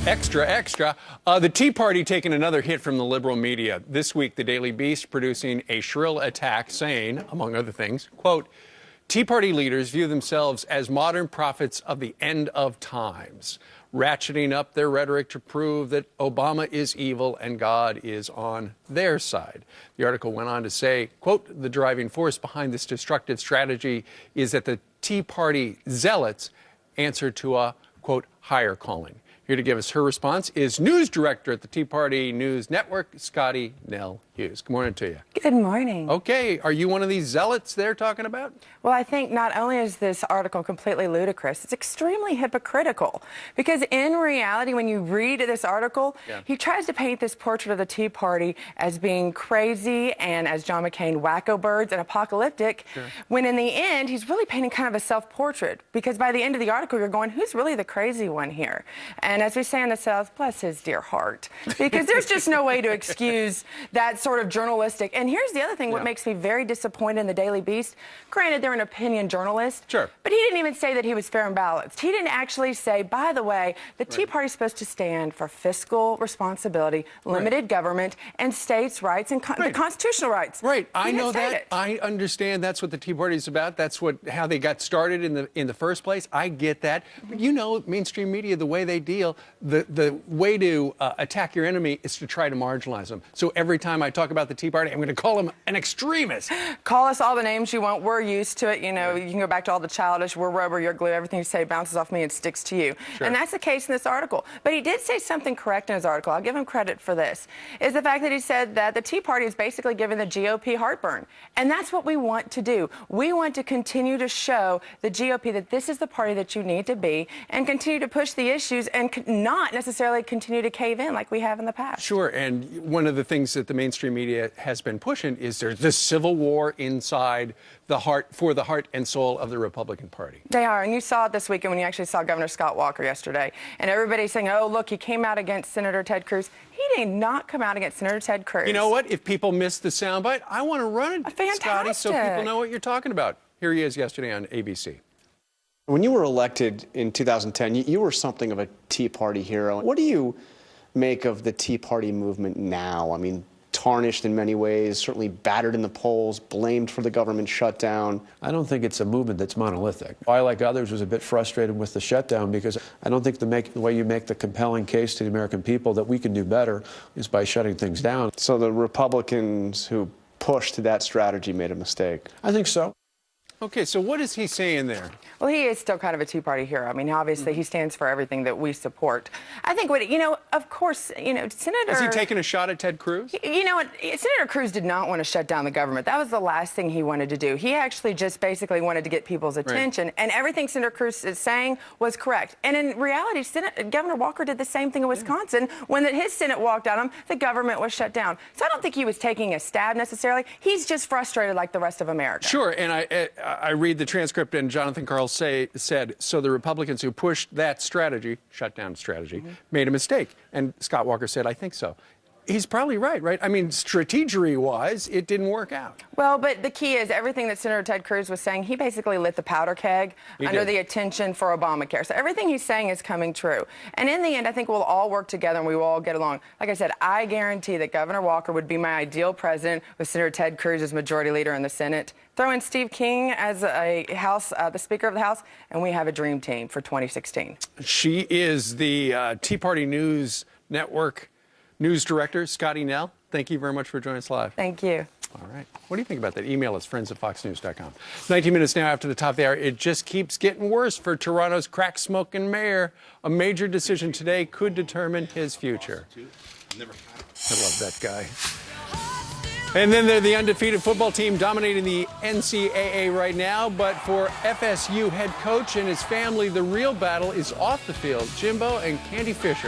Extra, extra. The Tea Party taking another hit from the liberal media. This week, the Daily Beast producing a shrill attack saying, among other things, quote, Tea Party leaders view themselves as modern prophets of the end of times, ratcheting up their rhetoric to prove that Obama is evil and God is on their side. The article went on to say, quote, the driving force behind this destructive strategy is that the Tea Party zealots answer to a, quote, higher calling. Here to give us her response is news director at the Tea Party News Network, Scotty Nell Hughes. Good morning to you. Good morning. Okay, are you one of these zealots they're talking about? Well, I think not only is this article completely ludicrous, it's extremely hypocritical. Because in reality, when you read this article, he tries to paint this portrait of the Tea Party as being crazy and, as John McCain, wacko birds and apocalyptic, when in the end, he's really painting kind of a self-portrait. Because by the end of the article, you're going, who's really the crazy one here? And as we say in the South, bless his dear heart. Because there's just no way to excuse that sort of journalistic. And here's the other thing, what makes me very disappointed in the Daily Beast. Granted, they're an opinion journalist. Sure. But he didn't even say that he was fair and balanced. He didn't actually say, by the way, the Tea Party's supposed to stand for fiscal responsibility, limited government, and states' rights and the constitutional rights. Right. I know that. I understand that's what the Tea Party's about. That's how they got started in the first place. I get that. But you know, mainstream media, the way they deal, the way to attack your enemy is to try to marginalize them. So every time I talk about the Tea Party, I'm going to call them an extremist. Call us all the names you want. We're used to it. You know, you can go back to all the childish, we're rubber, you're glue, everything you say bounces off me and sticks to you. And that's the case in this article. But he did say something correct in his article. I'll give him credit for this, is the fact that he said that the Tea Party is basically giving the GOP heartburn. And that's what we want to do. We want to continue to show the GOP that this is the party that you need to be and continue to push the issues and not necessarily continue to cave in like we have in the past. Sure, and one of the things that the mainstream media has been pushing is there's this civil war inside the heart and soul of the Republican Party. They are, and you saw it this weekend when you actually saw Governor Scott Walker yesterday, and everybody's saying, oh, look, he came out against Senator Ted Cruz. He did not come out against Senator Ted Cruz. You know what? If people missed the soundbite, I want to run it, Scotty, so people know what you're talking about. Here he is yesterday on ABC. When you were elected in 2010, you were something of a Tea Party hero. What do you make of the Tea Party movement now? I mean, tarnished in many ways, certainly battered in the polls, blamed for the government shutdown. I don't think it's a movement that's monolithic. I, like others, was a bit frustrated with the shutdown because I don't think the way you make the compelling case to the American people that we can do better is by shutting things down. So the Republicans who pushed that strategy made a mistake. I think so. Okay, so what is he saying there? Well, he is still kind of a Tea Party hero. I mean, obviously, he stands for everything that we support. I think of course, Senator... Is he taking a shot at Ted Cruz? You know what? Senator Cruz did not want to shut down the government. That was the last thing he wanted to do. He actually just basically wanted to get people's attention, and everything Senator Cruz is saying was correct. And in reality, Governor Walker did the same thing in Wisconsin. When his Senate walked on him, the government was shut down. So I don't think he was taking a stab necessarily. He's just frustrated like the rest of America. Sure, and I read the transcript, and Jonathan Karl said, so the Republicans who pushed that strategy, shutdown strategy, made a mistake. And Scott Walker said, I think so. He's probably right? I mean, strategery-wise, it didn't work out. Well, but the key is everything that Senator Ted Cruz was saying, he basically lit the powder keg under the attention for Obamacare. So everything he's saying is coming true. And in the end, I think we'll all work together and we will all get along. Like I said, I guarantee that Governor Walker would be my ideal president with Senator Ted Cruz as majority leader in the Senate. Throw in Steve King as the Speaker of the House, and we have a dream team for 2016. She is the Tea Party News Network News Director, Scotty Nell. Thank you very much for joining us live. Thank you. All right. What do you think about that? Email us, friends@foxnews.com. 19 minutes now after the top of the hour. It just keeps getting worse for Toronto's crack-smoking mayor. A major decision today could determine his future. I love that guy. And then they're the undefeated football team dominating the NCAA right now. But for FSU head coach and his family, the real battle is off the field. Jimbo and Candy Fisher.